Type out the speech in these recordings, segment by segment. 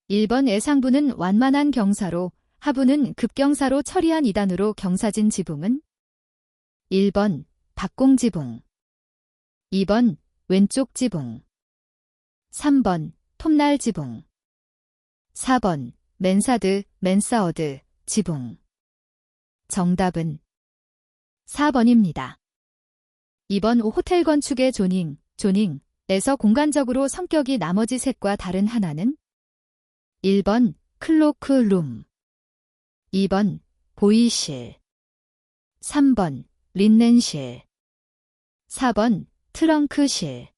1번 예상부는 완만한 경사로, 하부는 급경사로 처리한 2단으로 경사진 지붕은 1번 박공지붕, 2번 왼쪽 지붕, 3번 톱날 지붕, 4번 맨사어드 지붕. 정답은 4번입니다. 2번 호텔 건축의 조닝에서 공간적으로 성격이 나머지 셋과 다른 하나는 1번 클로크룸, 2번 보이실, 3번 린넨실, 4번 트렁크실.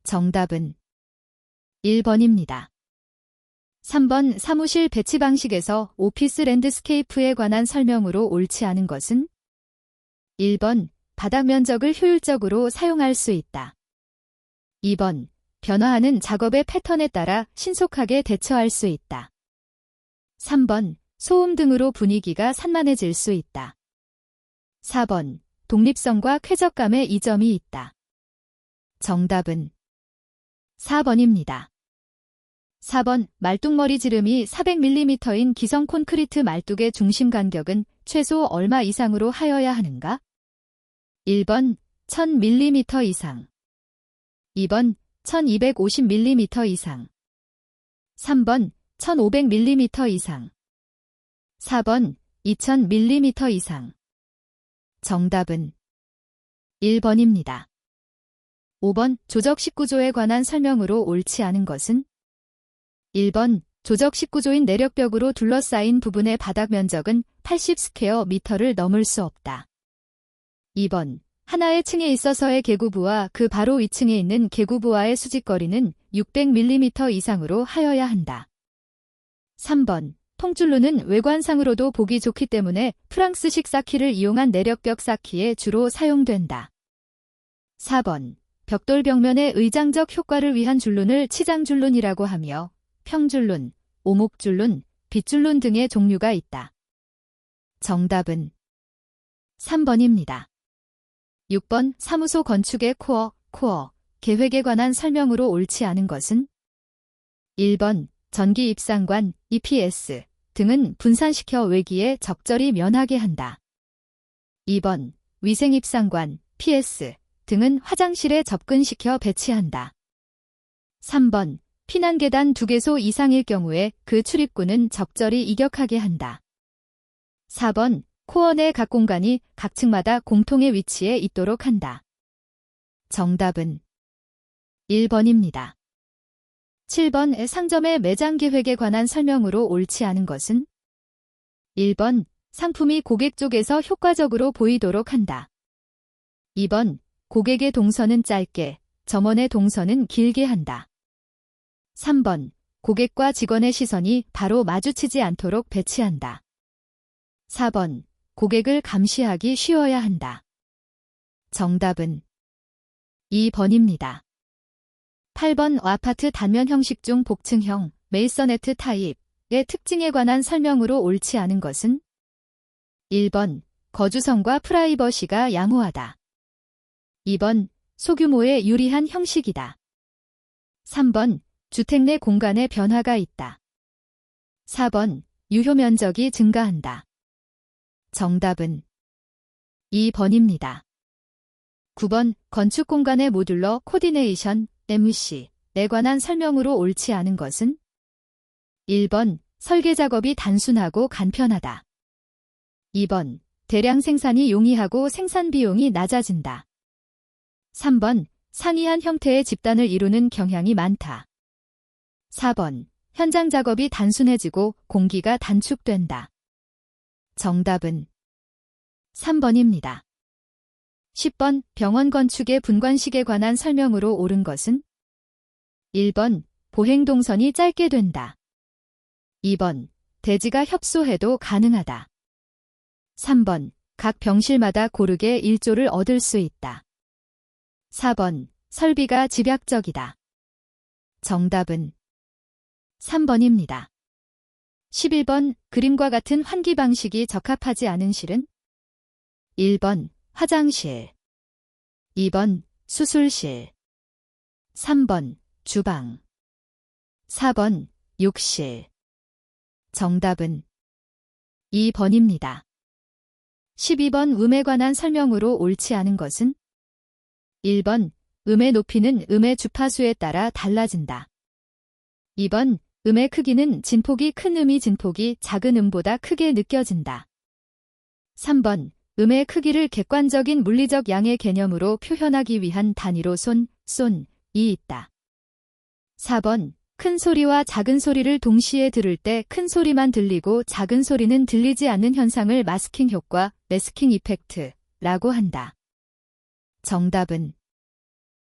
정답은 1번입니다. 3번 사무실 배치 방식에서 오피스 랜드스케이프에 관한 설명으로 옳지 않은 것은 1번 바닥 면적을 효율적으로 사용할 수 있다. 2번 변화하는 작업의 패턴에 따라 신속하게 대처할 수 있다. 3번 소음 등으로 분위기가 산만해질 수 있다. 4번 독립성과 쾌적감에 이점이 있다. 정답은 4번입니다. 4번 말뚝머리 지름이 400mm인 기성 콘크리트 말뚝의 중심 간격은 최소 얼마 이상으로 하여야 하는가? 1번 1000mm 이상, 2번 1250mm 이상, 3번 1500mm 이상, 4번 2000mm 이상. 정답은 1번입니다. 5번 조적식 구조에 관한 설명으로 옳지 않은 것은 1번 조적식 구조인 내력벽으로 둘러싸인 부분의 바닥 면적은 80스퀘어미터를 넘을 수 없다. 2번 하나의 층에 있어서의 계구부와 그 바로 위층에 있는 계구부와의 수직거리는 600mm 이상으로 하여야 한다. 3번 통줄루는 외관상으로도 보기 좋기 때문에 프랑스식 쌓기를 이용한 내력벽 쌓기에 주로 사용된다. 4번 벽돌 벽면의 의장적 효과를 위한 줄눈을 치장줄눈이라고 하며 평줄눈, 오목줄눈, 빗줄눈 등의 종류가 있다. 정답은 3번입니다. 6번 사무소 건축의 코어, 계획에 관한 설명으로 옳지 않은 것은 1번 전기 입상관, EPS 등은 분산시켜 외기에 적절히 면하게 한다. 2번 위생 입상관, PS 등은 화장실에 접근시켜 배치한다. 3번 피난계단 2개소 이상일 경우에 그 출입구는 적절히 이격하게 한다. 4번 코어 내 각 공간이 각 층마다 공통의 위치에 있도록 한다. 정답은 1번입니다. 7번 상점의 매장 계획에 관한 설명으로 옳지 않은 것은 1번 상품이 고객 쪽에서 효과적으로 보이도록 한다. 2번 고객의 동선은 짧게, 점원의 동선은 길게 한다. 3번 고객과 직원의 시선이 바로 마주치지 않도록 배치한다. 4번 고객을 감시하기 쉬워야 한다. 정답은 2번입니다. 8번 아파트 단면 형식 중 복층형, 메이서네트 타입의 특징에 관한 설명으로 옳지 않은 것은 1번 거주성과 프라이버시가 양호하다. 2번 소규모의 유리한 형식이다. 3번 주택 내 공간에 변화가 있다. 4번 유효 면적이 증가한다. 정답은 2번입니다. 9번 건축 공간의 모듈러 코디네이션, MC에 관한 설명으로 옳지 않은 것은 1번 설계 작업이 단순하고 간편하다. 2번 대량 생산이 용이하고 생산 비용이 낮아진다. 3번 상이한 형태의 집단을 이루는 경향이 많다. 4번 현장 작업이 단순해지고 공기가 단축된다. 정답은 3번입니다. 10번 병원 건축의 분관식에 관한 설명으로 옳은 것은 1번 보행동선이 짧게 된다. 2번 대지가 협소해도 가능하다. 3번 각 병실마다 고르게 일조를 얻을 수 있다. 4번 설비가 집약적이다. 정답은 3번입니다. 11번 그림과 같은 환기 방식이 적합하지 않은 실은 1번 화장실, 2번 수술실, 3번 주방, 4번 욕실. 정답은 2번입니다. 12번 음에 관한 설명으로 옳지 않은 것은? 1번 음의 높이는 음의 주파수에 따라 달라진다. 2번 음의 크기는 진폭이 큰 음이 진폭이 작은 음보다 크게 느껴진다. 3번 음의 크기를 객관적인 물리적 양의 개념으로 표현하기 위한 단위로 손이 있다. 4번 큰 소리와 작은 소리를 동시에 들을 때 큰 소리만 들리고 작은 소리는 들리지 않는 현상을 마스킹 효과, 매스킹 이펙트라고 한다. 정답은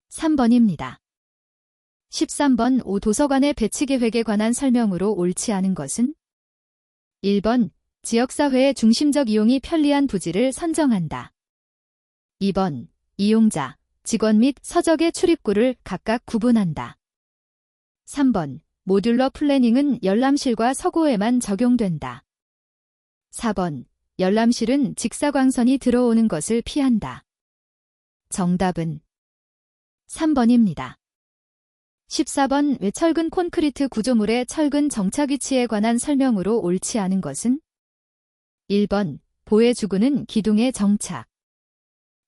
3번입니다. 13번 도서관의 배치 계획에 관한 설명으로 옳지 않은 것은? 1번 지역사회의 중심적 이용이 편리한 부지를 선정한다. 2번 이용자, 직원 및 서적의 출입구를 각각 구분한다. 3번 모듈러 플래닝은 열람실과 서고에만 적용된다. 4번 열람실은 직사광선이 들어오는 것을 피한다. 정답은 3번입니다. 14번 철근 콘크리트 구조물의 철근 정착 위치에 관한 설명으로 옳지 않은 것은? 1번 보의 주구는 기둥의 정착.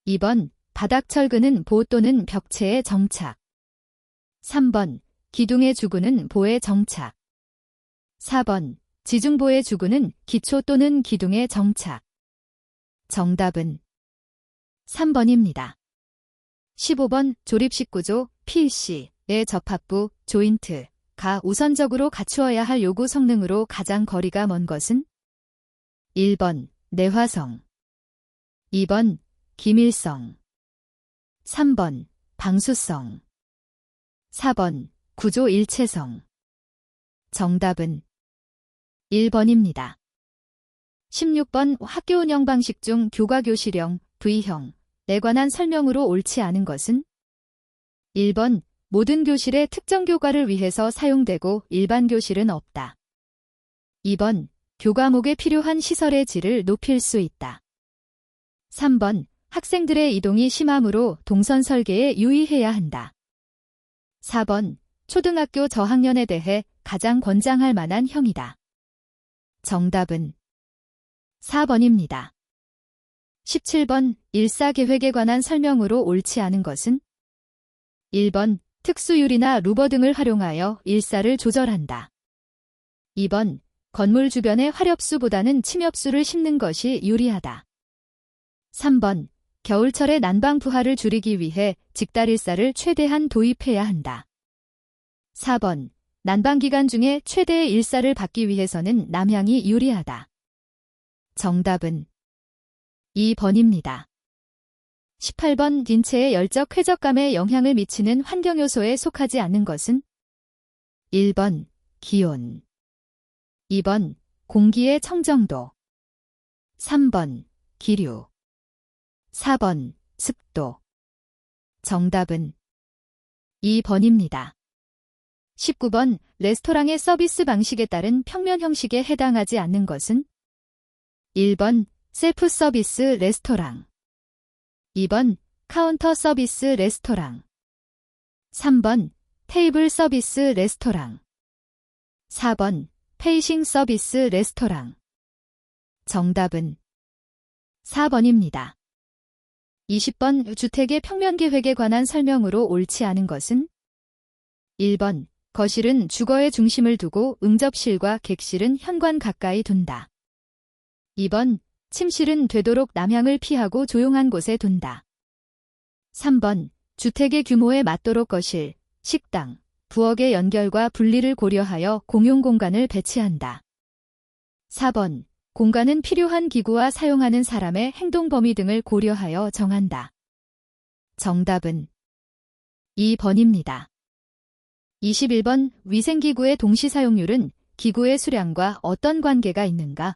2번 바닥 철근은 보 또는 벽체의 정착. 3번 기둥의 주구는 보의 정착. 4번 지중보의 주구는 기초 또는 기둥의 정착. 정답은 3번입니다. 15번 조립식 구조 PC의 접합부 조인트가 우선적으로 갖추어야 할 요구 성능으로 가장 거리가 먼 것은? 1번 내화성, 2번 기밀성, 3번 방수성, 4번 구조 일체성. 정답은 1번입니다. 16번 학교 운영 방식 중 교과교실형, V형에 관한 설명으로 옳지 않은 것은? 1번 모든 교실에 특정 교과를 위해서 사용되고 일반 교실은 없다. 2번 교과목에 필요한 시설의 질을 높일 수 있다. 3번 학생들의 이동이 심하므로 동선 설계에 유의해야 한다. 4번 초등학교 저학년에 대해 가장 권장할 만한 형이다. 정답은 4번입니다. 17번 일사계획에 관한 설명으로 옳지 않은 것은? 1번 특수유리나 루버 등을 활용하여 일사를 조절한다. 2번 건물 주변에 화렵수보다는 침엽수를 심는 것이 유리하다. 3번 겨울철에 난방 부하를 줄이기 위해 직달일사를 최대한 도입해야 한다. 4번 난방기간 중에 최대의 일사를 받기 위해서는 남향이 유리하다. 정답은 2번입니다. 18번 인체의 열적 쾌적감에 영향을 미치는 환경요소에 속하지 않는 것은? 1번 기온, 2번 공기의 청정도, 3번 기류, 4번 습도. 정답은 2번입니다. 19번 레스토랑의 서비스 방식에 따른 평면 형식에 해당하지 않는 것은? 1번 셀프 서비스 레스토랑, 2번 카운터 서비스 레스토랑, 3번 테이블 서비스 레스토랑, 4번 페이싱 서비스 레스토랑. 정답은 4번입니다. 20번 주택의 평면 계획에 관한 설명으로 옳지 않은 것은? 1번 거실은 주거의 중심을 두고 응접실과 객실은 현관 가까이 둔다. 2번 침실은 되도록 남향을 피하고 조용한 곳에 둔다. 3번 주택의 규모에 맞도록 거실, 식당, 부엌의 연결과 분리를 고려하여 공용 공간을 배치한다. 4번 공간은 필요한 기구와 사용하는 사람의 행동 범위 등을 고려하여 정한다. 정답은 2번입니다. 21번 위생기구의 동시 사용률은 기구의 수량과 어떤 관계가 있는가?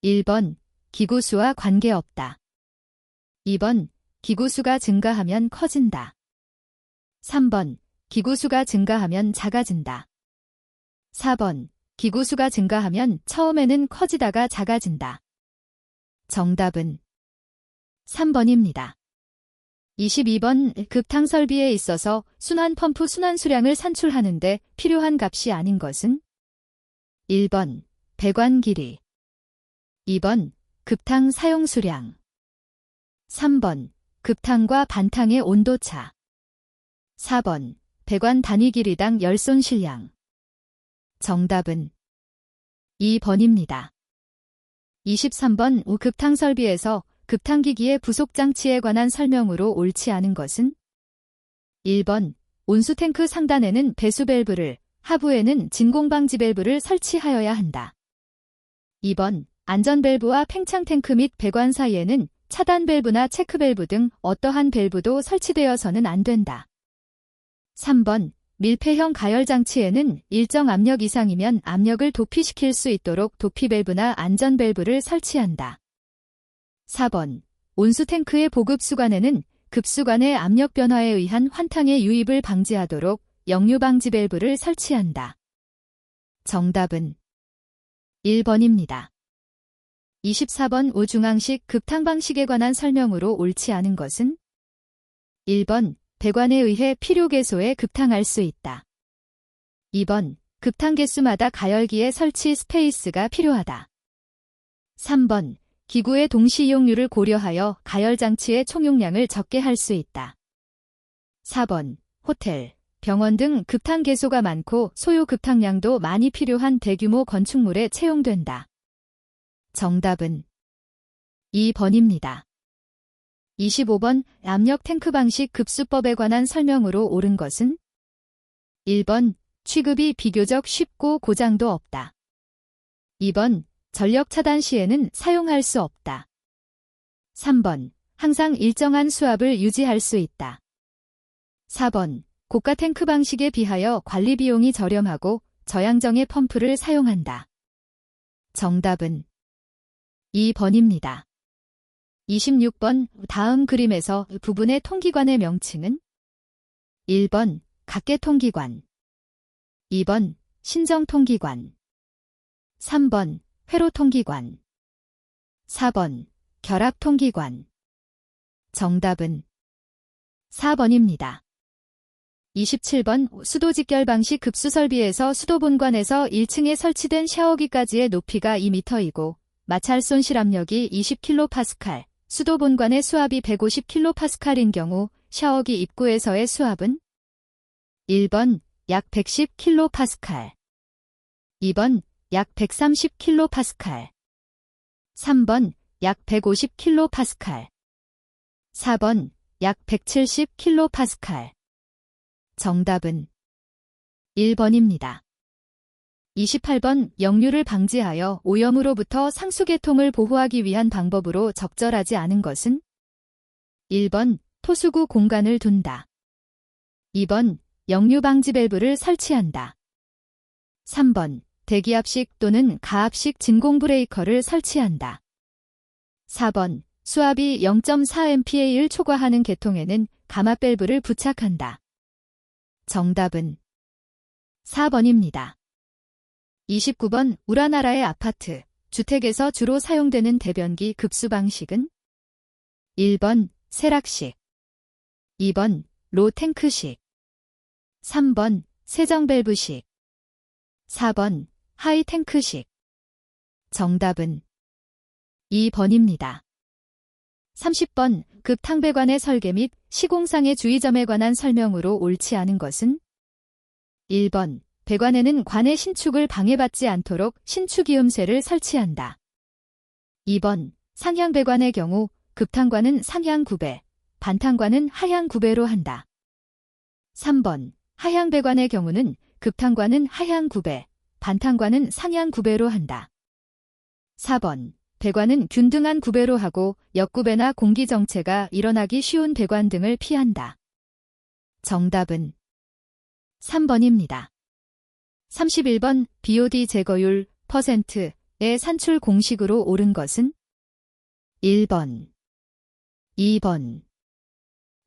1번 기구 수와 관계없다. 2번 기구 수가 증가하면 커진다. 3번 기구 수가 증가하면 작아진다. 4번 기구 수가 증가하면 처음에는 커지다가 작아진다. 정답은 3번입니다. 22번 급탕 설비에 있어서 순환 펌프 순환 수량을 산출하는데 필요한 값이 아닌 것은 1번 배관 길이 2번 급탕 사용 수량 3번 급탕과 반탕의 온도차 4번 배관 단위 길이당 열손 실량 정답은 2번입니다. 23번 급탕 설비에서 급탕기기의 부속장치에 관한 설명으로 옳지 않은 것은 1번 온수탱크 상단에는 배수 밸브를 하부에는 진공방지 밸브를 설치하여야 한다. 2번 안전 밸브와 팽창 탱크 및 배관 사이에는 차단 밸브나 체크 밸브 등 어떠한 밸브도 설치되어서는 안 된다. 3번 밀폐형 가열 장치에는 일정 압력 이상이면 압력을 도피시킬 수 있도록 도피 밸브나 안전 밸브를 설치한다. 4번 온수 탱크의 보급 수관에는 급수관의 압력 변화에 의한 환탕의 유입을 방지하도록 역류 방지 밸브를 설치한다. 정답은 1번입니다. 24번 우중앙식 급탕 방식에 관한 설명으로 옳지 않은 것은 1번 배관에 의해 필요 개소에 급탕할 수 있다. 2번 급탕 개수마다 가열기의 설치 스페이스가 필요하다. 3번 기구의 동시 이용률을 고려하여 가열 장치의 총용량을 적게 할 수 있다. 4번 호텔, 병원 등 급탕 개소가 많고 소요 급탕량도 많이 필요한 대규모 건축물에 채용된다. 정답은 2번입니다. 25번 압력 탱크 방식 급수법에 관한 설명으로 옳은 것은 1번 취급이 비교적 쉽고 고장도 없다. 2번 전력 차단 시에는 사용할 수 없다. 3번 항상 일정한 수압을 유지할 수 있다. 4번 고가 탱크 방식에 비하여 관리 비용이 저렴하고 저양정의 펌프를 사용한다. 정답은 2번입니다. 26번 다음 그림에서 부분의 통기관의 명칭은 1번 각계통기관 2번 신정통기관 3번 회로통기관 4번 결합통기관 정답은 4번입니다. 27번 수도 직결 방식 급수설비에서 수도 본관에서 1층에 설치된 샤워기까지의 높이가 2m이고 마찰손 실압력이 20kPa, 수도 본관의 수압이 150kPa인 경우 샤워기 입구에서의 수압은 1번 약 110kPa, 2번 약 130kPa, 3번 약 150kPa, 4번 약 170kPa. 정답은 1번입니다. 28번 역류를 방지하여 오염으로부터 상수계통을 보호하기 위한 방법으로 적절하지 않은 것은 1번 토수구 공간을 둔다. 2번 역류 방지 밸브를 설치한다. 3번 대기압식 또는 가압식 진공 브레이커를 설치한다. 4번 수압이 0.4MPa를 초과하는 계통에는 가압 밸브를 부착한다. 정답은 4번입니다. 29번 우리나라의 아파트, 주택에서 주로 사용되는 대변기 급수 방식은 1번 세락식, 2번 로탱크식, 3번 세정밸브식, 4번 하이탱크식. 정답은 2번입니다. 30번 급탕배관의 설계 및 시공상의 주의점에 관한 설명으로 옳지 않은 것은 1번 배관에는 관의 신축을 방해받지 않도록 신축이음쇠를 설치한다. 2번 상향배관의 경우 급탕관은 상향 구배, 반탕관은 하향 구배로 한다. 3번 하향배관의 경우는 급탕관은 하향 구배, 반탕관은 상향 구배로 한다. 4번 배관은 균등한 구배로 하고 역구배나 공기정체가 일어나기 쉬운 배관 등을 피한다. 정답은 3번입니다. 31번 BOD 제거율 %의 산출 공식으로 옳은 것은 1번, 2번,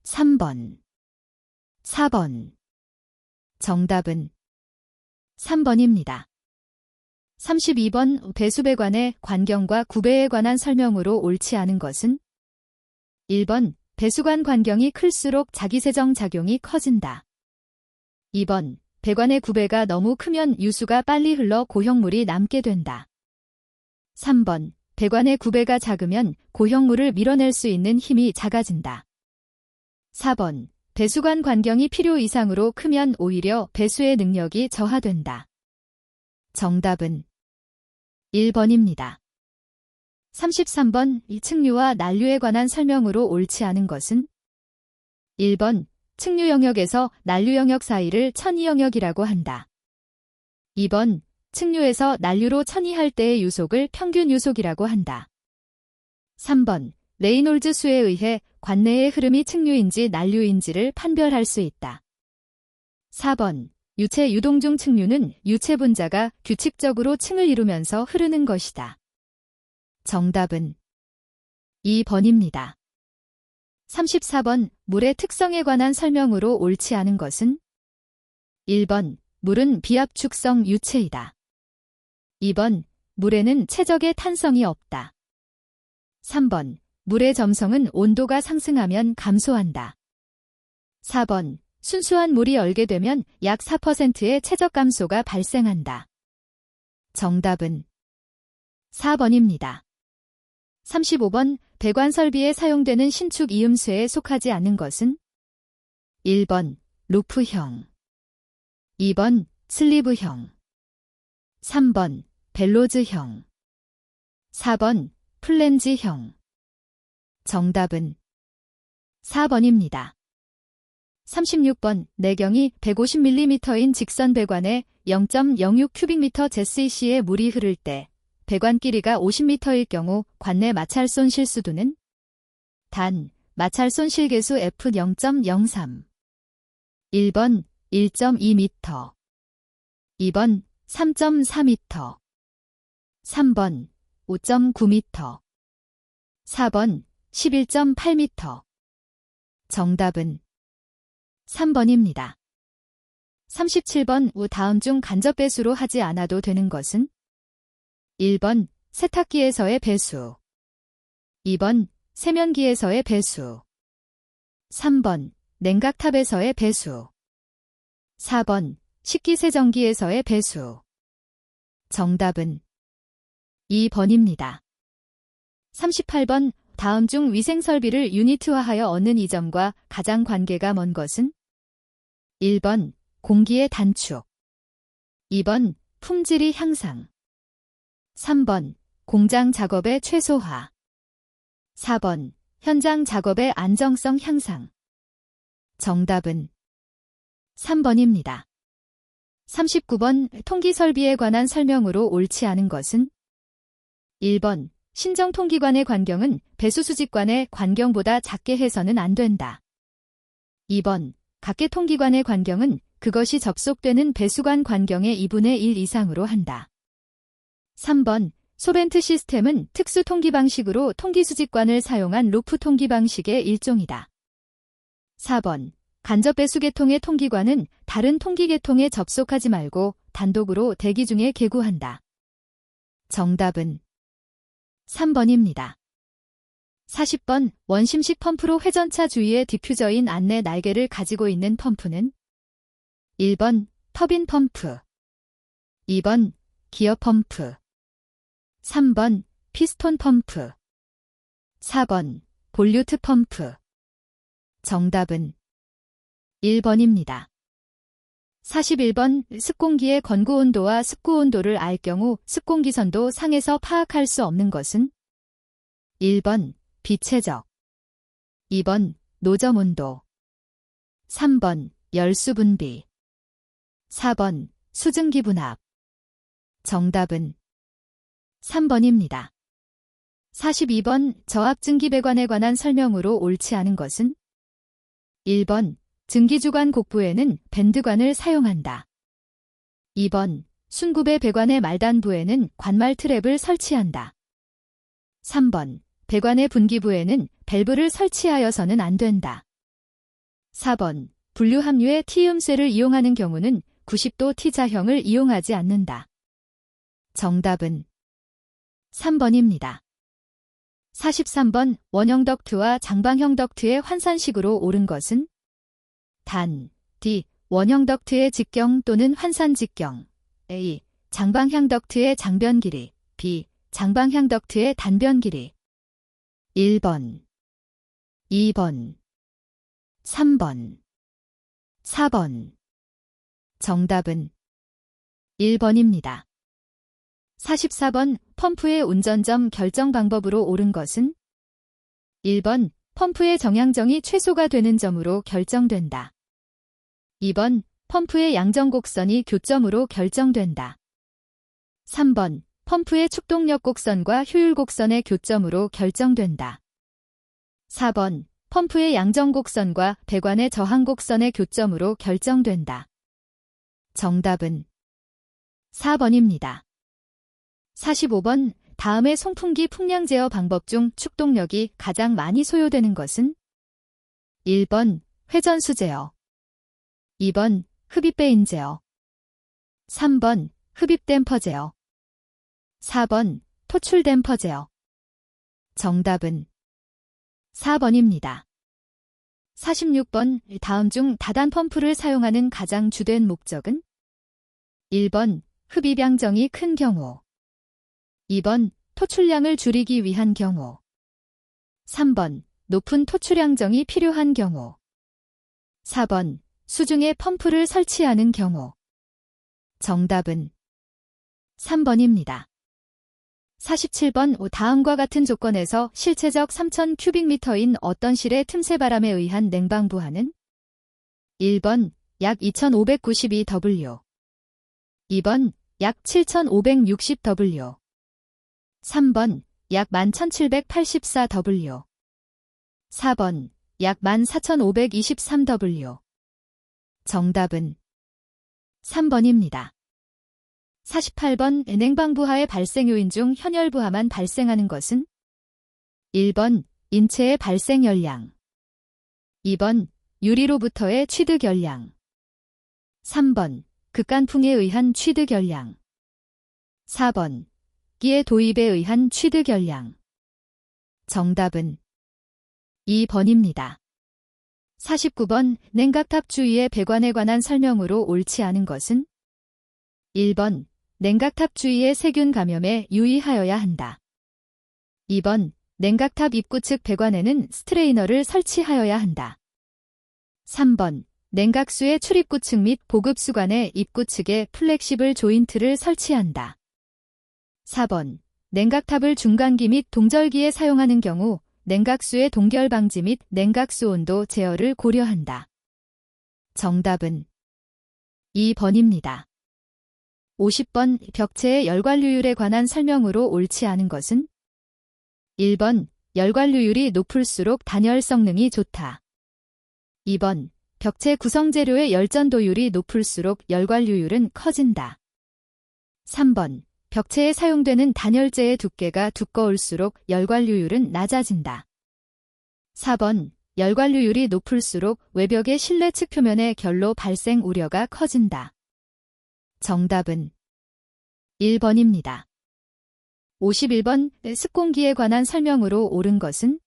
3번, 4번. 정답은 3번입니다. 32번 배수배관의 관경과 구배에 관한 설명으로 옳지 않은 것은 1번 배수관 관경이 클수록 자기세정 작용이 커진다. 2번, 배관의 구배가 너무 크면 유수가 빨리 흘러 고형물이 남게 된다. 3번, 배관의 구배가 작으면 고형물을 밀어낼 수 있는 힘이 작아진다. 4번, 배수관 관경이 필요 이상으로 크면 오히려 배수의 능력이 저하된다. 정답은 1번입니다. 33번, 이 측류와 난류에 관한 설명으로 옳지 않은 것은? 1번, 측류 영역에서 난류 영역 사이를 천이 영역이라고 한다. 2번, 측류에서 난류로 천이할 때의 유속을 평균 유속이라고 한다. 3번, 레이놀즈 수에 의해 관내의 흐름이 측류인지 난류인지를 판별할 수 있다. 4번, 유체 유동 중 측류는 유체 분자가 규칙적으로 층을 이루면서 흐르는 것이다. 정답은 2번입니다. 34번, 물의 특성에 관한 설명으로 옳지 않은 것은? 1번, 물은 비압축성 유체이다. 2번, 물에는 최적의 탄성이 없다. 3번, 물의 점성은 온도가 상승하면 감소한다. 4번, 순수한 물이 얼게 되면 약 4%의 최적 감소가 발생한다. 정답은 4번입니다. 35번, 배관 설비에 사용되는 신축 이음쇠에 속하지 않는 것은? 1번, 루프형 2번, 슬리브형 3번, 벨로즈형 4번, 플랜지형 정답은 4번입니다. 36번, 내경이 150mm인 직선 배관에 0.06 큐빅미터 제스이시의 물이 흐를 때 배관 길이가 50m일 경우 관내 마찰손 실수도는? 단, 마찰손 실계수 F 0.03 1번 1.2m 2번 3.4m 3번 5.9m 4번 11.8m 정답은 3번입니다. 37번, 다음 중 간접 배수로 하지 않아도 되는 것은? 1번, 세탁기에서의 배수 2번, 세면기에서의 배수 3번, 냉각탑에서의 배수 4번, 식기세정기에서의 배수 정답은 2번입니다. 38번, 다음 중 위생설비를 유니트화하여 얻는 이점과 가장 관계가 먼 것은? 1번, 공기의 단축 2번, 품질이 향상 3번, 공장 작업의 최소화 4번, 현장 작업의 안정성 향상 정답은 3번입니다. 39번, 통기설비에 관한 설명으로 옳지 않은 것은? 1번, 신정통기관의 관경은 배수수직관의 관경보다 작게 해서는 안 된다. 2번, 각계통기관의 관경은 그것이 접속되는 배수관 관경의 2분의 1 이상으로 한다. 3번, 소벤트 시스템은 특수 통기 방식으로 통기수직관을 사용한 루프 통기 방식의 일종이다. 4번, 간접 배수 계통의 통기관은 다른 통기 계통에 접속하지 말고 단독으로 대기 중에 개구한다. 정답은 3번입니다. 40번, 원심식 펌프로 회전차 주위에 디퓨저인 안내 날개를 가지고 있는 펌프는? 1번, 터빈 펌프 2번, 기어 펌프 3번, 피스톤 펌프 4번, 볼류트 펌프 정답은 1번입니다. 41번, 습공기의 건구온도와 습구온도를 알 경우 습공기선도 상에서 파악할 수 없는 것은? 1번, 비최적 2번, 노점온도 3번, 열수분비 4번, 수증기분압 정답은 3번입니다. 42번, 저압증기배관에 관한 설명으로 옳지 않은 것은? 1번, 증기주관 곡부에는 밴드관을 사용한다. 2번, 순구배 배관의 말단부에는 관말 트랩을 설치한다. 3번, 배관의 분기부에는 밸브를 설치하여서는 안 된다. 4번, 분류함유의 T음쇠를 이용하는 경우는 90도 T자형을 이용하지 않는다. 정답은 3번입니다. 43번 원형 덕트와 장방형 덕트의 환산식으로 옳은 것은 단, D. 원형 덕트의 직경 또는 환산 직경, A. 장방향 덕트의 장변 길이, B. 장방향 덕트의 단변 길이. 1번, 2번, 3번, 4번. 정답은 1번입니다. 44번 펌프의 운전점 결정 방법으로 옳은 것은 1번 펌프의 정향정이 최소가 되는 점으로 결정된다. 2번 펌프의 양정 곡선이 교점으로 결정된다. 3번 펌프의 축동력 곡선과 효율 곡선의 교점으로 결정된다. 4번 펌프의 양정 곡선과 배관의 저항 곡선의 교점으로 결정된다. 정답은 4번입니다. 45번 다음의 송풍기 풍량 제어 방법 중 축동력이 가장 많이 소요되는 것은 1번 회전수 제어, 2번 흡입배인 제어, 3번 흡입 댐퍼 제어, 4번 토출 댐퍼 제어. 정답은 4번입니다. 46번 다음 중 다단 펌프를 사용하는 가장 주된 목적은 1번 흡입양정이 큰 경우, 2번 토출량을 줄이기 위한 경우, 3번 높은 토출양정이 필요한 경우, 4번 수중에 펌프를 설치하는 경우. 정답은 3번입니다. 47번 다음과 같은 조건에서 실체적 3000큐빅미터인 어떤 실의 틈새 바람에 의한 냉방부하는 1번 약 2592W, 2번 약 7560W, 3번 약 11784W, 4번 약 14523W. 정답은 3번입니다. 48번 냉방부하의 발생 요인 중 현열부하만 발생하는 것은 1번 인체의 발생 열량, 2번 유리로부터의 취득 열량, 3번 극간풍에 의한 취득 열량, 4번 기의 도입에 의한 취득 열량. 정답은 2번입니다. 49번 냉각탑 주위의 배관에 관한 설명으로 옳지 않은 것은 1번 냉각탑 주위의 세균 감염에 유의하여야 한다. 2번 냉각탑 입구 측 배관에는 스트레이너를 설치하여야 한다. 3번 냉각수의 출입구 측 및 보급수관의 입구 측에 플렉시블 조인트를 설치한다. 4번 냉각탑을 중간기 및 동절기에 사용하는 경우 냉각수의 동결 방지 및 냉각수 온도 제어를 고려한다. 정답은 2번입니다. 50번 벽체의 열관류율에 관한 설명으로 옳지 않은 것은 1번 열관류율이 높을수록 단열 성능이 좋다. 2번 벽체 구성재료의 열전도율이 높을수록 열관류율은 커진다. 3번 벽체에 사용되는 단열재의 두께가 두꺼울수록 열관류율은 낮아진다. 4번 열관류율이 높을수록 외벽의 실내 측 표면의 결로 발생 우려가 커진다. 정답은 1번입니다. 51번 습공기에 관한 설명으로 옳은 것은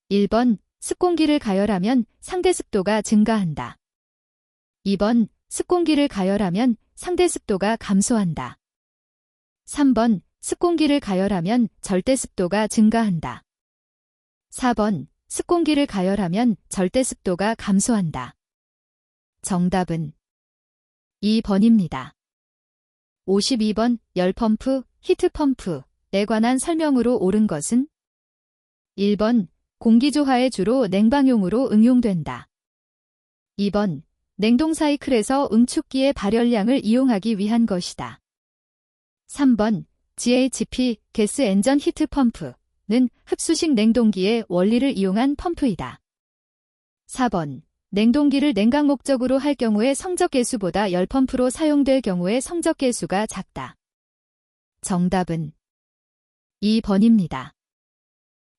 1번 습공기를 가열하면 상대 습도가 증가한다. 2번 습공기를 가열하면 상대 습도가 감소한다. 3번 습공기를 가열하면 절대 습도가 증가한다. 4번 습공기를 가열하면 절대 습도가 감소한다. 정답은 2번입니다. 52번 열펌프, 히트펌프에 관한 설명으로 옳은 것은 1번 공기조화에 주로 냉방용으로 응용된다. 2번 냉동 사이클에서 응축기의 발열량을 이용하기 위한 것이다. 3번 GHP 게스 엔전 히트펌프는 흡수식 냉동기의 원리를 이용한 펌프이다. 4번 냉동기를 냉각 목적으로 할 경우의 성적계수보다 열펌프로 사용될 경우의 성적계수가 작다. 정답은 2번입니다.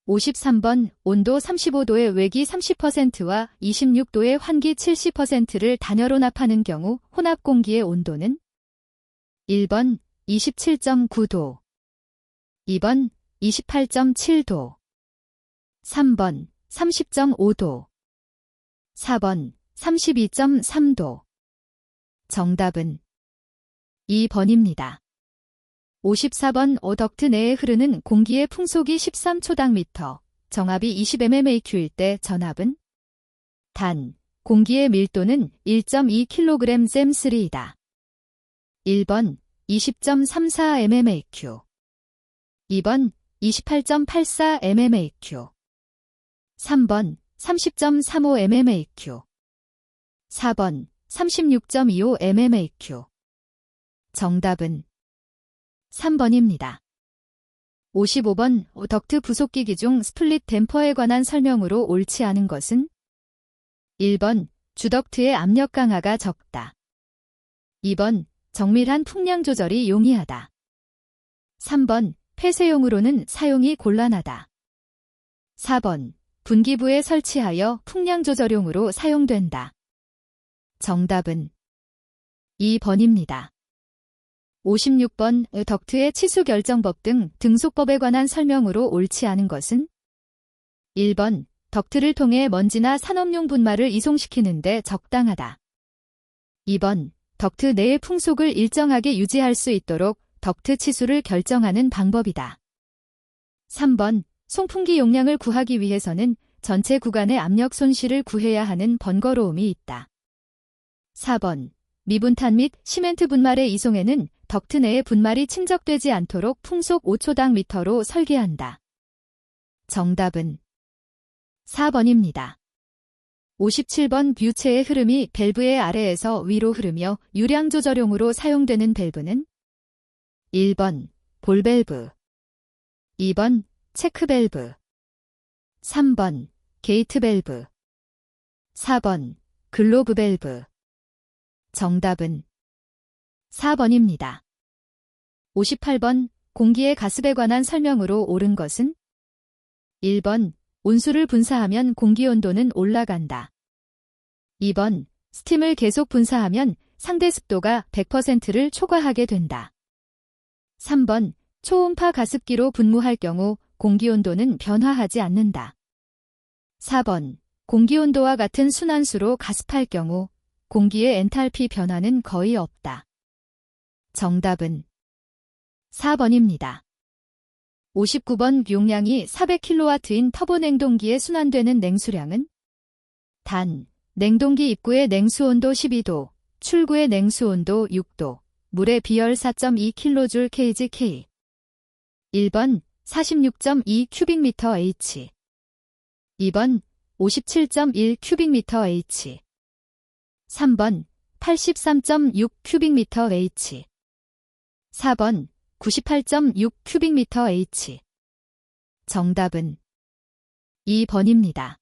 53번 온도 35도의 외기 30%와 26도의 환기 70%를 단열 혼합하는 경우 혼합 공기의 온도는 1번 27.9도, 2번 28.7도. 3번 30.5도. 4번 32.3도. 정답은 2번입니다. 54번 어덕트 내에 흐르는 공기의 풍속이 13초당미터, 정압이 20mmaq일 때 전압은? 단, 공기의 밀도는 1.2kg/cm3이다. 1번 20.34mmaq. 2번 28.84mmaq. 3번 30.35mmaq. 4번 36.25mmaq. 정답은 3번입니다. 55번 어덕트 부속기기 중 스플릿 댐퍼에 관한 설명으로 옳지 않은 것은? 1번 주덕트의 압력 강하가 적다. 2번 정밀한 풍량 조절이 용이하다. 3번 폐쇄용으로는 사용이 곤란하다. 4번 분기부에 설치하여 풍량 조절용으로 사용된다. 정답은 2번입니다. 56번 덕트의 치수 결정법 등 등속법에 관한 설명으로 옳지 않은 것은? 1번 덕트를 통해 먼지나 산업용 분말을 이송시키는 데 적당하다. 2번 덕트 내의 풍속을 일정하게 유지할 수 있도록 덕트 치수를 결정하는 방법이다. 3번 송풍기 용량을 구하기 위해서는 전체 구간의 압력 손실을 구해야 하는 번거로움이 있다. 4번 미분탄 및 시멘트 분말의 이송에는 덕트 내의 분말이 침적되지 않도록 풍속 5초당미터로 설계한다. 정답은 4번입니다. 57번 뷰체의 흐름이 밸브의 아래에서 위로 흐르며 유량 조절용으로 사용되는 밸브는? 1번 볼밸브. 2번 체크밸브. 3번 게이트밸브. 4번 글로브밸브. 정답은 4번입니다. 58번 공기의 가습에 관한 설명으로 옳은 것은? 1번 온수를 분사하면 공기온도는 올라간다. 2번 스팀을 계속 분사하면 상대 습도가 100%를 초과하게 된다. 3번 초음파 가습기로 분무할 경우 공기온도는 변화하지 않는다. 4번 공기온도와 같은 순환수로 가습할 경우 공기의 엔탈피 변화는 거의 없다. 정답은 4번입니다. 59번 용량이 400kW인 터보 냉동기에 순환되는 냉수량은? 단, 냉동기 입구의 냉수온도 12도, 출구의 냉수온도 6도, 물의 비열 4.2kJ/kg. 1번 46.2 큐빅미터/H. 2번 57.1 큐빅미터/H. 3번 83.6 큐빅미터/H. 4번 98.6 큐빅미터/H. 정답은 2번입니다.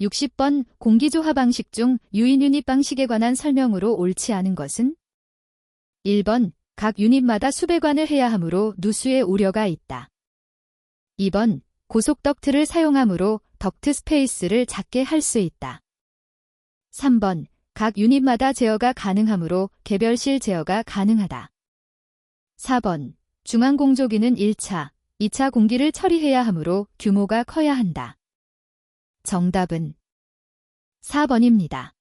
60번 공기조화 방식 중 유인 유닛 방식에 관한 설명으로 옳지 않은 것은? 1번 각 유닛마다 수배관을 해야 하므로 누수의 우려가 있다. 2번 고속 덕트를 사용하므로 덕트 스페이스를 작게 할 수 있다. 3번 각 유닛마다 제어가 가능하므로 개별실 제어가 가능하다. 4번 중앙공조기는 1차, 2차 공기를 처리해야 하므로 규모가 커야 한다. 정답은 4번입니다.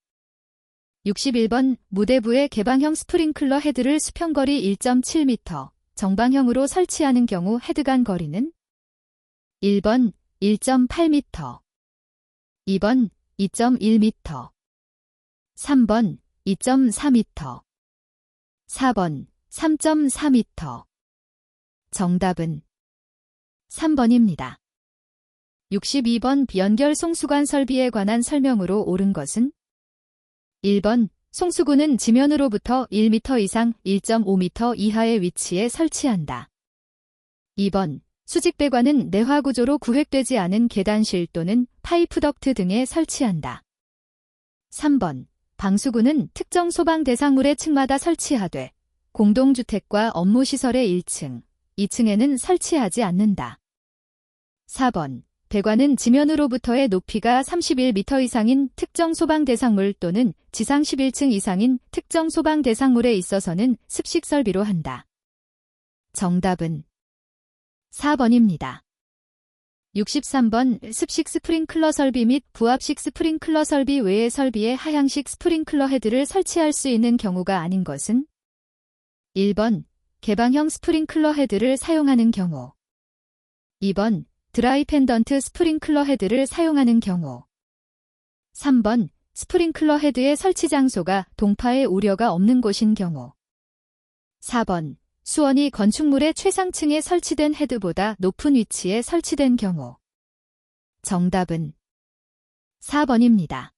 61번 무대부에 개방형 스프링클러 헤드를 수평거리 1.7m, 정방형으로 설치하는 경우 헤드간 거리는? 1번 1.8m, 2번 2.1m, 3번 2.4m, 4번 3.4m. 정답은 3번입니다. 62번 연결 송수관 설비에 관한 설명으로 옳은 것은? 1번 송수구는 지면으로부터 1m 이상 1.5m 이하의 위치에 설치한다. 2번 수직배관은 내화 구조로 구획되지 않은 계단실 또는 파이프 덕트 등에 설치한다. 3번 방수구는 특정 소방 대상물의 층마다 설치하되 공동주택과 업무시설의 1층, 2층에는 설치하지 않는다. 4번 배관은 지면으로부터의 높이가 31m 이상인 특정 소방 대상물 또는 지상 11층 이상인 특정 소방 대상물에 있어서는 습식 설비로 한다. 정답은 4번입니다. 63번 습식 스프링클러 설비 및 부압식 스프링클러 설비 외의 설비에 하향식 스프링클러 헤드를 설치할 수 있는 경우가 아닌 것은 1번 개방형 스프링클러 헤드를 사용하는 경우 2번 드라이 펜던트 스프링클러 헤드를 사용하는 경우 3번 스프링클러 헤드의 설치 장소가 동파의 우려가 없는 곳인 경우 4번 수원이 건축물의 최상층에 설치된 헤드보다 높은 위치에 설치된 경우 정답은 4번입니다.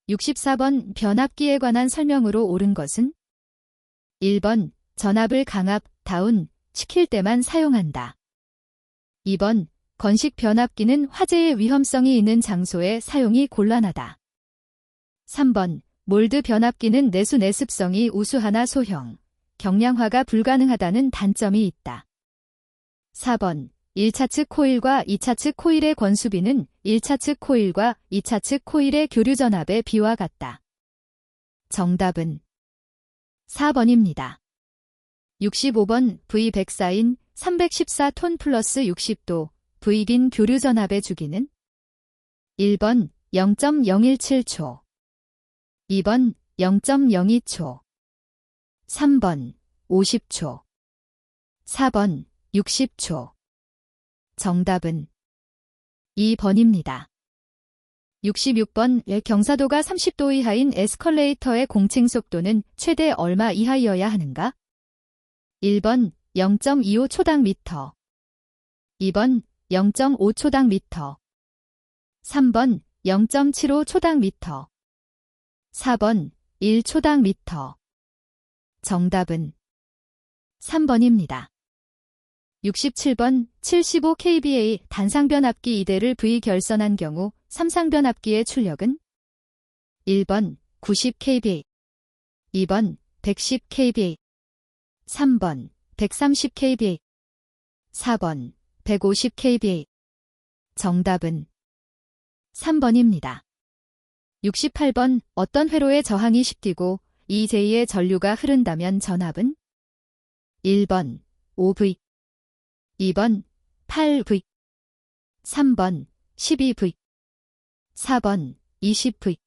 64번 변압기에 관한 설명으로 옳은 것은 1번 전압을 강압, 다운, 시킬 때만 사용한다. 2번 건식 변압기는 화재의 위험성이 있는 장소에 사용이 곤란하다. 3번 몰드 변압기는 내수 내습성이 우수하나 소형, 경량화가 불가능하다는 단점이 있다. 4번 1차 측 코일과 2차 측 코일의 권수비는 1차 측 코일과 2차 측 코일의 교류 전압의 비와 같다. 정답은 4번입니다. 65번 V104인 314톤 플러스 60도 V긴 교류 전압의 주기는 1번 0.017초 2번 0.02초 3번 50초 4번 60초 정답은 2번입니다. 66번 경사도가 30도 이하인 에스컬레이터의 공칭 속도는 최대 얼마 이하여야 하는가? 1번 0.25초당 미터 2번 0.5초당 미터 3번 0.75초당 미터 4번 1초당 미터 정답은 3번입니다. 67번 75kVA 단상변압기 2대를 V결선한 경우 삼상변압기의 출력은 1번 90kVA 2번 110kVA 3번 130kVA 4번 150kVA 정답은 3번입니다. 68번 어떤 회로에 저항이 10D고 2J의 전류가 흐른다면 전압은 1번 5V 2번 8V 3번 12V 4번 20V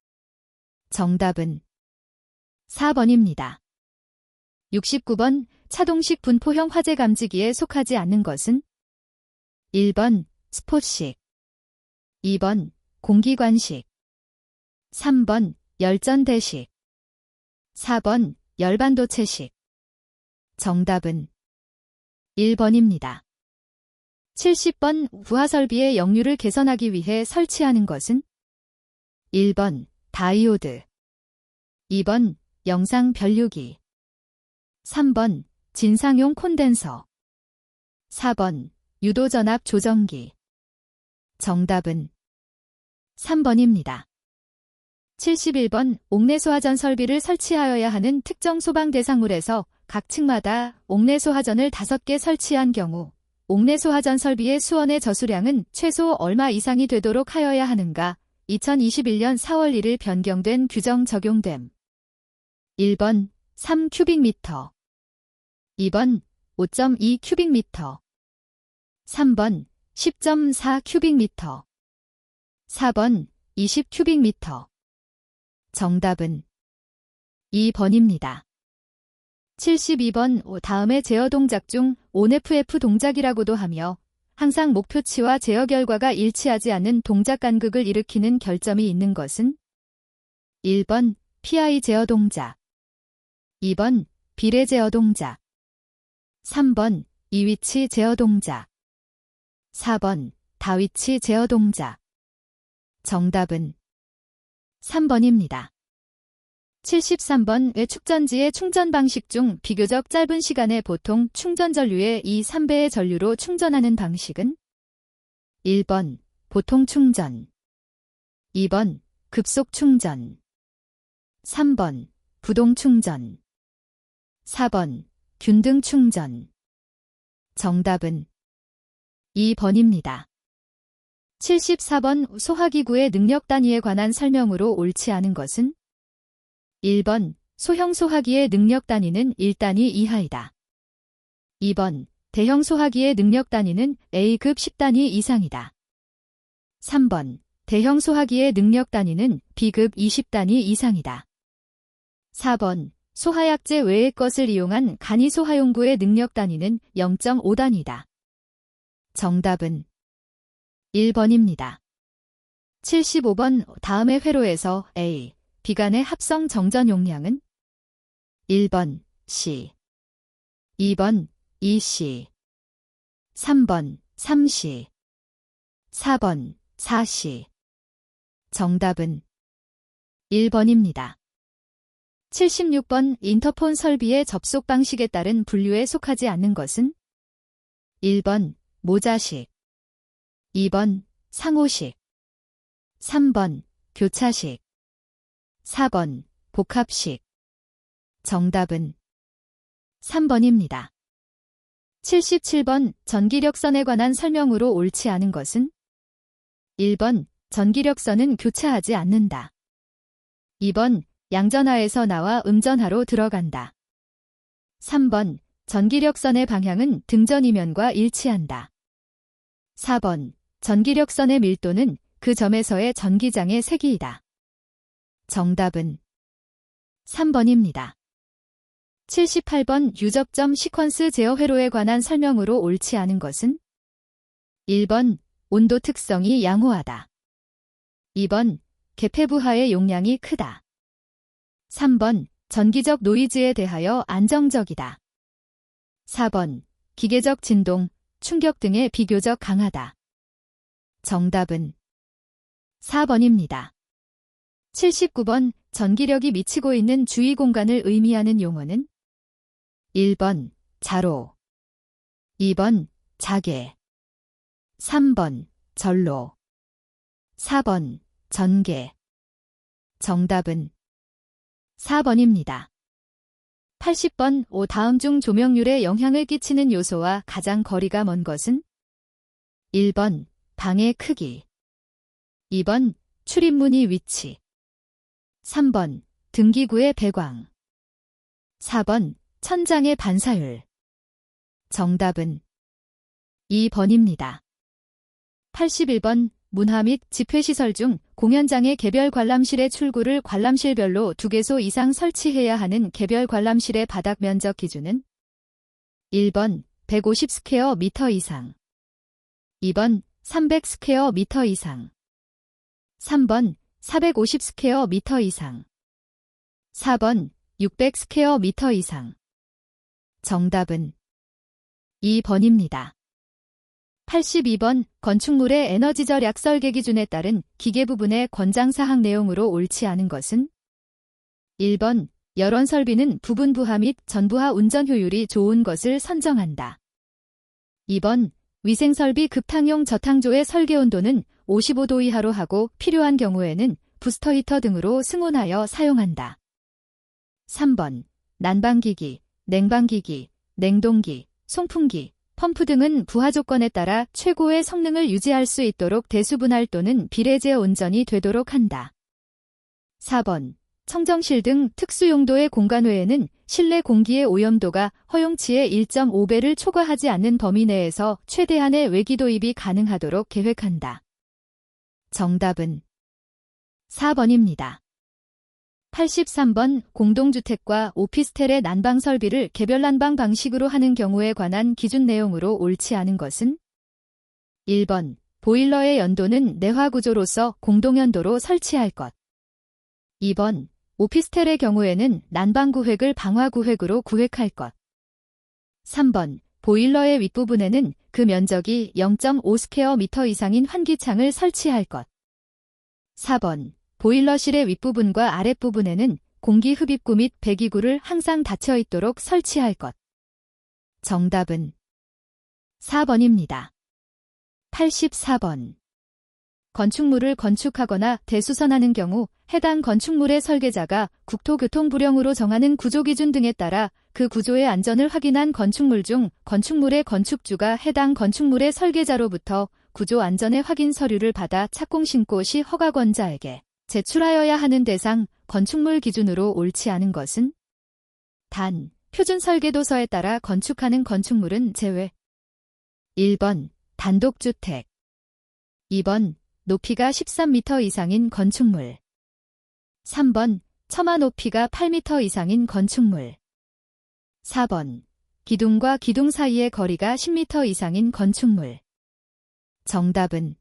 정답은 4번입니다. 69번 차동식 분포형 화재 감지기에 속하지 않는 것은 1번 스폿식 2번 공기관식 3번 열전대식 4번 열반도체식 정답은 1번입니다. 70번 부하설비의 역류를 개선하기 위해 설치하는 것은 1번 다이오드 2번 영상 변류기 3번 진상용 콘덴서 4번 유도전압 조정기 정답은 3번입니다. 71번 옥내소화전 설비를 설치하여야 하는 특정 소방 대상물에서 각 층마다 옥내소화전을 5개 설치한 경우 옥내소화전 설비의 수원의 저수량은 최소 얼마 이상이 되도록 하여야 하는가? 2021년 4월 1일 변경된 규정 적용됨. 1번 3 큐빅미터 2번 5.2 큐빅미터 3번 10.4 큐빅미터 4번 20 큐빅미터 정답은 2번입니다. 72번 다음의 제어 동작 중 ONFF 동작이라고도 하며 항상 목표치와 제어 결과가 일치하지 않는 동작 간극을 일으키는 결점이 있는 것은 1번 PI 제어 동작 2번 비례 제어 동작 3번 이위치 제어 동작 4번 다위치 제어 동작 정답은 3번입니다. 73번 외축전지의 충전 방식 중 비교적 짧은 시간에 보통 충전 전류의 2~3배의 전류로 충전하는 방식은 1번 보통 충전 2번 급속 충전 3번 부동 충전 4번 균등 충전 정답은 2번입니다. 74번 소화기구의 능력 단위에 관한 설명으로 옳지 않은 것은 1번 소형 소화기의 능력 단위는 1단위 이하이다. 2번 대형 소화기의 능력 단위는 A급 10단위 이상이다. 3번. 대형 소화기의 능력 단위는 B급 20단위 이상이다. 4번. 소화약제 외의 것을 이용한 간이 소화용구의 능력 단위는 0.5단위다. 정답은 1번입니다. 75번 다음의 회로에서 A, B 간의 합성 정전 용량은 1번 C, 2번 2C, 3번 3C, 4번 4C. 정답은 1번입니다. 76번 인터폰 설비의 접속 방식에 따른 분류에 속하지 않는 것은 1번 모자식, 2번 상호식, 3번 교차식, 4번 복합식. 정답은 3번입니다. 77번 전기력선에 관한 설명으로 옳지 않은 것은 1번 전기력선은 교차하지 않는다. 2번 양전하에서 나와 음전하로 들어간다. 3번 전기력선의 방향은 등전 이면과 일치한다. 4번 전기력선의 밀도는 그 점에서의 전기장의 세기이다. 정답은 3번입니다. 78번 유접점 시퀀스 제어 회로에 관한 설명으로 옳지 않은 것은 1번 온도 특성이 양호하다. 2번 개폐부하의 용량이 크다. 3번 전기적 노이즈에 대하여 안정적이다. 4번 기계적 진동, 충격 등에 비교적 강하다. 정답은 4번입니다. 79번 전기력이 미치고 있는 주위 공간을 의미하는 용어는 1번 자로, 2번 자계, 3번 전로, 4번 전계. 정답은 4번입니다. 80번 다음 중 조명률에 영향을 끼치는 요소와 가장 거리가 먼 것은 1번 방의 크기, 2번 출입문의 위치, 3번 등기구의 배광, 4번 천장의 반사율. 정답은 2번입니다. 81번 문화 및 집회시설 중 공연장의 개별 관람실의 출구를 관람실별로 2개소 이상 설치해야 하는 개별 관람실의 바닥 면적 기준은 1번 150 스퀘어 미터 이상, 2번 300 스퀘어 미터 이상, 3번 450 스퀘어 미터 이상, 4번 600 스퀘어 미터 이상. 정답은 2번입니다. 82번 건축물의 에너지 절약 설계 기준에 따른 기계 부분의 권장사항 내용으로 옳지 않은 것은 1번 열원 설비는 부분 부하 및 전부하 운전 효율이 좋은 것을 선정한다. 2번 위생설비 급탕용 저탕조의 설계 온도는 55도 이하로 하고 필요한 경우에는 부스터 히터 등으로 승온하여 사용한다. 3번 난방기기, 냉방기기, 냉동기, 송풍기, 펌프 등은 부하 조건에 따라 최고의 성능을 유지할 수 있도록 대수분할 또는 비례제 온전이 되도록 한다. 4번 청정실 등 특수용도의 공간 외에는 실내 공기의 오염도가 허용치의 1.5배를 초과하지 않는 범위 내에서 최대한의 외기 도입이 가능하도록 계획한다. 정답은 4번입니다. 83번 공동주택과 오피스텔의 난방 설비를 개별 난방 방식으로 하는 경우에 관한 기준 내용으로 옳지 않은 것은 1번 보일러의 연도는 내화 구조로서 공동연도로 설치할 것. 2번 오피스텔의 경우에는 난방 구획을 방화 구획으로 구획할 것. 3번 보일러의 윗부분에는 그 면적이 0.5 스퀘어 미터 이상인 환기창을 설치할 것. 4번 보일러실의 윗부분과 아랫부분에는 공기 흡입구 및 배기구를 항상 닫혀 있도록 설치할 것. 정답은 4번입니다. 84번 건축물을 건축하거나 대수선하는 경우 해당 건축물의 설계자가 국토교통부령으로 정하는 구조기준 등에 따라 그 구조의 안전을 확인한 건축물 중 건축물의 건축주가 해당 건축물의 설계자로부터 구조 안전의 확인 서류를 받아 착공 신고 시 허가권자에게 제출하여야 하는 대상 건축물 기준으로 옳지 않은 것은 단 표준 설계도서에 따라 건축하는 건축물은 제외. 1번 단독주택. 2번 높이가 13m 이상인 건축물. 3번 처마 높이가 8m 이상인 건축물. 4번 기둥과 기둥 사이의 거리가 10m 이상인 건축물. 정답은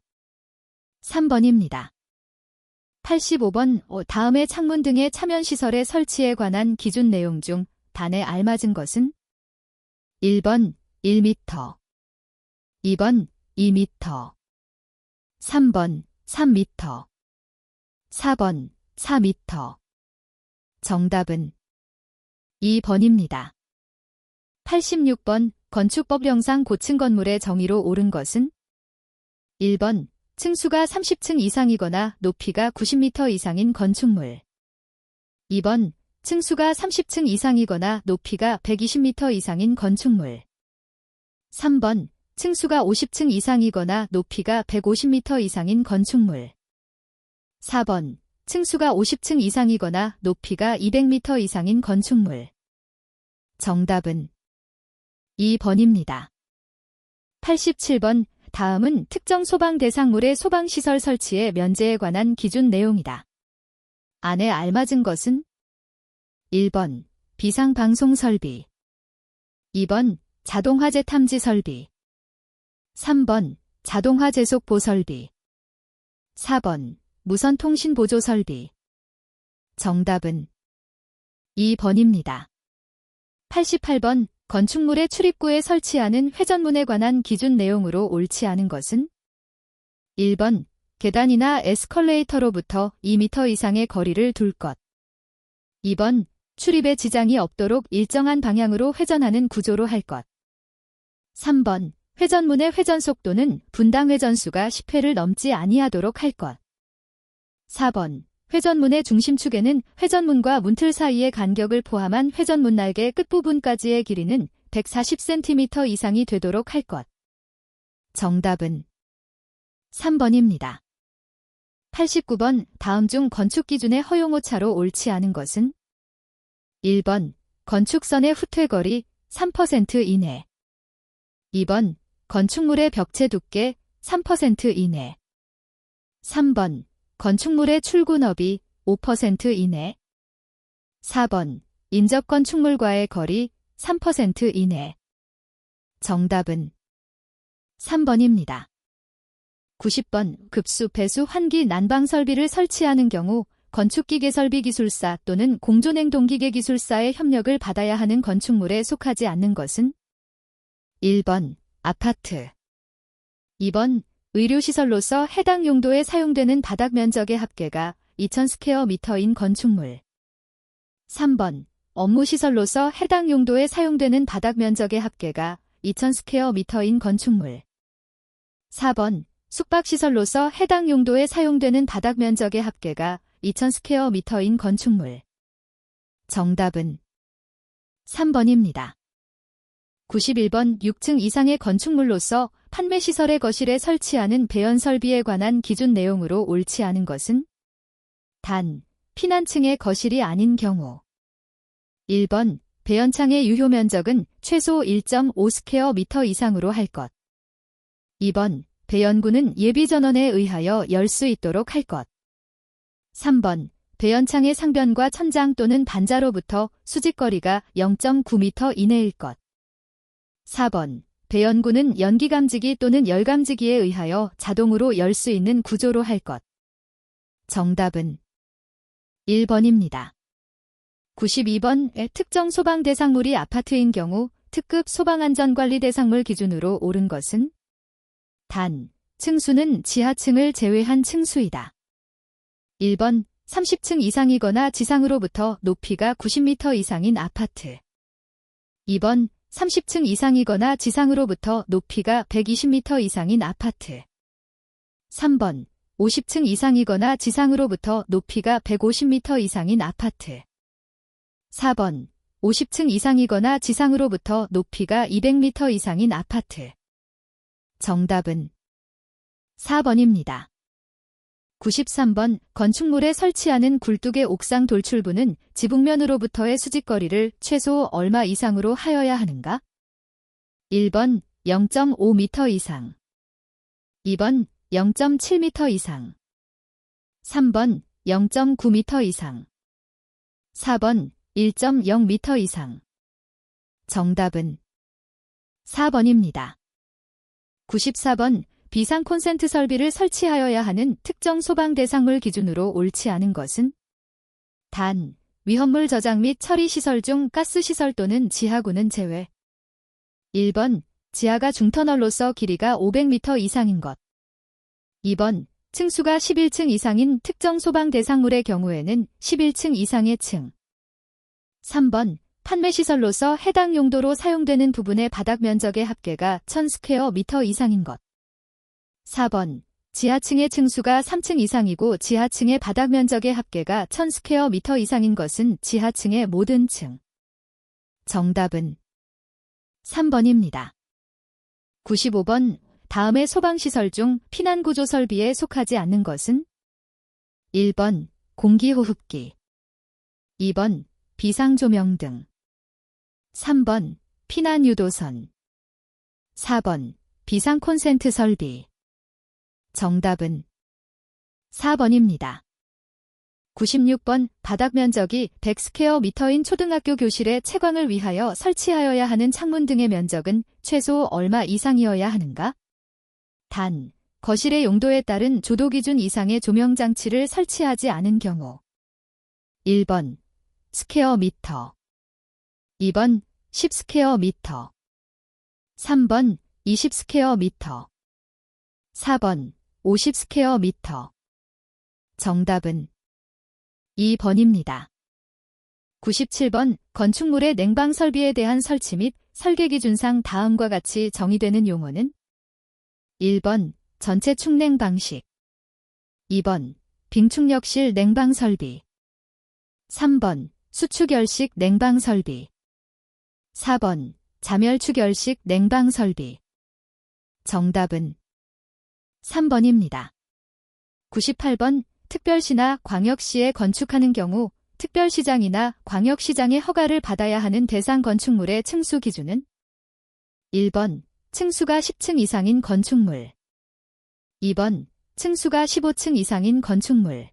3번입니다. 85번 다음의 창문 등의 차면시설의 설치에 관한 기준 내용 중 단에 알맞은 것은? 1번 1m, 2번 2m, 3번 3m, 4번 4m. 정답은 2번입니다. 86번 건축법령상 고층 건물의 정의로 옳은 것은? 1번 층수가 30층 이상이거나 높이가 90m 이상인 건축물. 2번 층수가 30층 이상이거나 높이가 120m 이상인 건축물. 3번 층수가 50층 이상이거나 높이가 150m 이상인 건축물. 4번 층수가 50층 이상이거나 높이가 200m 이상인 건축물. 정답은 2번입니다. 87번 다음은 특정 소방 대상물의 소방시설 설치의 면제에 관한 기준 내용이다. 안에 알맞은 것은? 1번 비상방송 설비, 2번 자동화재 탐지 설비, 3번 자동화 제속 보설비, 4번 무선 통신 보조 설비. 정답은 2번입니다. 88번 건축물의 출입구에 설치하는 회전문에 관한 기준 내용으로 옳지 않은 것은? 1번 계단이나 에스컬레이터로부터 2m 이상의 거리를 둘 것. 2번 출입에 지장이 없도록 일정한 방향으로 회전하는 구조로 할 것. 3번 회전문의 회전 속도는 분당 회전수가 10회를 넘지 아니하도록 할 것. 4번 회전문의 중심축에는 회전문과 문틀 사이의 간격을 포함한 회전문 날개 끝부분까지의 길이는 140cm 이상이 되도록 할 것. 정답은 3번입니다. 89번 다음 중 건축 기준의 허용오차로 옳지 않은 것은? 1번 건축선의 후퇴거리 3% 이내, 2번 건축물의 벽체 두께 3% 이내, 3번 건축물의 출구 너비 5% 이내, 4번 인접 건축물과의 거리 3% 이내. 정답은 3번입니다. 90번 급수 배수 환기 난방 설비를 설치하는 경우 건축기계설비기술사 또는 공존행동기계기술사의 협력을 받아야 하는 건축물에 속하지 않는 것은? 1번 아파트, 2번 의료시설로서 해당 용도에 사용되는 바닥 면적의 합계가 2000스퀘어미터인 건축물. 3번 업무시설로서 해당 용도에 사용되는 바닥 면적의 합계가 2000스퀘어미터인 건축물. 4번 숙박시설로서 해당 용도에 사용되는 바닥 면적의 합계가 2000스퀘어미터인 건축물. 정답은 3번입니다. 91번 6층 이상의 건축물로서 판매시설의 거실에 설치하는 배연설비에 관한 기준 내용으로 옳지 않은 것은? 단, 피난층의 거실이 아닌 경우. 1번 배연창의 유효면적은 최소 1.5스퀘어미터 이상으로 할 것. 2번 배연구는 예비전원에 의하여 열 수 있도록 할 것. 3번 배연창의 상변과 천장 또는 반자로부터 수직거리가 0.9m 이내일 것. 4번 배연구는 연기감지기 또는 열감지기에 의하여 자동으로 열 수 있는 구조로 할 것. 정답은 1번입니다. 92번 특정 소방 대상물이 아파트인 경우 특급 소방안전관리 대상물 기준으로 옳은 것은? 단, 층수는 지하층을 제외한 층수이다. 1번 30층 이상이거나 지상으로부터 높이가 90m 이상인 아파트. 2번 30층 이상이거나 지상으로부터 높이가 120m 이상인 아파트. 3번 50층 이상이거나 지상으로부터 높이가 150m 이상인 아파트. 4번 50층 이상이거나 지상으로부터 높이가 200m 이상인 아파트. 정답은 4번입니다. 93번 건축물에 설치하는 굴뚝의 옥상 돌출부는 지붕면으로부터의 수직거리를 최소 얼마 이상으로 하여야 하는가? 1번 0.5m 이상. 2번 0.7m 이상. 3번 0.9m 이상. 4번 1.0m 이상. 정답은 4번입니다. 94번 비상 콘센트 설비를 설치하여야 하는 특정 소방 대상물 기준으로 옳지 않은 것은 단, 위험물 저장 및 처리 시설 중 가스 시설 또는 지하구는 제외. 1번 지하가 중터널로서 길이가 500m 이상인 것. 2번 층수가 11층 이상인 특정 소방 대상물의 경우에는 11층 이상의 층. 3번 판매시설로서 해당 용도로 사용되는 부분의 바닥 면적의 합계가 1000스퀘어미터 이상인 것. 4번 지하층의 층수가 3층 이상이고 지하층의 바닥 면적의 합계가 1000스퀘어미터 이상인 것은 지하층의 모든 층. 정답은 3번입니다. 95번 다음의 소방시설 중 피난구조 설비에 속하지 않는 것은 1번 공기호흡기. 2번 비상조명 등. 3번 피난유도선. 4번 비상콘센트 설비. 정답은 4번입니다. 96번 바닥 면적이 100스퀘어미터인 초등학교 교실의 채광을 위하여 설치하여야 하는 창문 등의 면적은 최소 얼마 이상이어야 하는가? 단, 거실의 용도에 따른 조도 기준 이상의 조명장치를 설치하지 않은 경우. 1번 스퀘어미터. 2번 10스퀘어미터. 3번 20스퀘어미터. 4번 50스퀘어미터. 정답은 2번입니다. 97번 건축물의 냉방 설비에 대한 설치 및 설계 기준상 다음과 같이 정의되는 용어는 1번 전체 축냉 방식. 2번 빙축력실 냉방 설비. 3번 수축열식 냉방 설비. 4번 자멸축열식 냉방 설비. 정답은 3번입니다. 98번 특별시나 광역시에 건축하는 경우 특별시장이나 광역시장의 허가를 받아야 하는 대상 건축물의 층수 기준은 1번 층수가 10층 이상인 건축물. 2번 층수가 15층 이상인 건축물.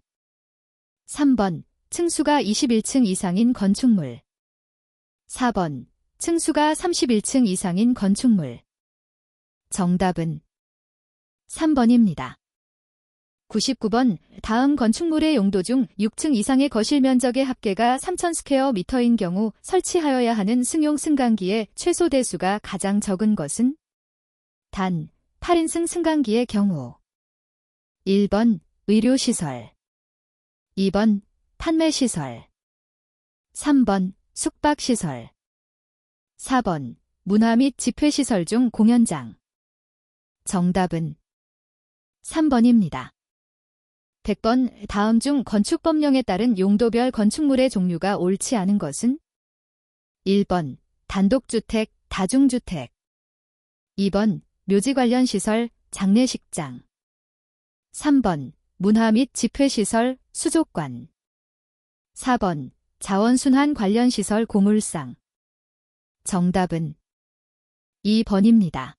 3번 층수가 21층 이상인 건축물. 4번 층수가 31층 이상인 건축물. 정답은 3번입니다. 99번 다음 건축물의 용도 중 6층 이상의 거실 면적의 합계가 3000스퀘어미터인 경우 설치하여야 하는 승용 승강기의 최소 대수가 가장 적은 것은 단 8인승 승강기의 경우. 1번 의료시설. 2번 판매시설. 3번 숙박시설. 4번 문화 및 집회시설 중 공연장. 정답은 3번입니다. 100번 다음 중 건축법령에 따른 용도별 건축물의 종류가 옳지 않은 것은 1번 단독주택, 다중주택. 2번 묘지 관련 시설, 장례식장. 3번 문화 및 집회시설, 수족관. 4번 자원순환 관련 시설, 고물상. 정답은 2번입니다.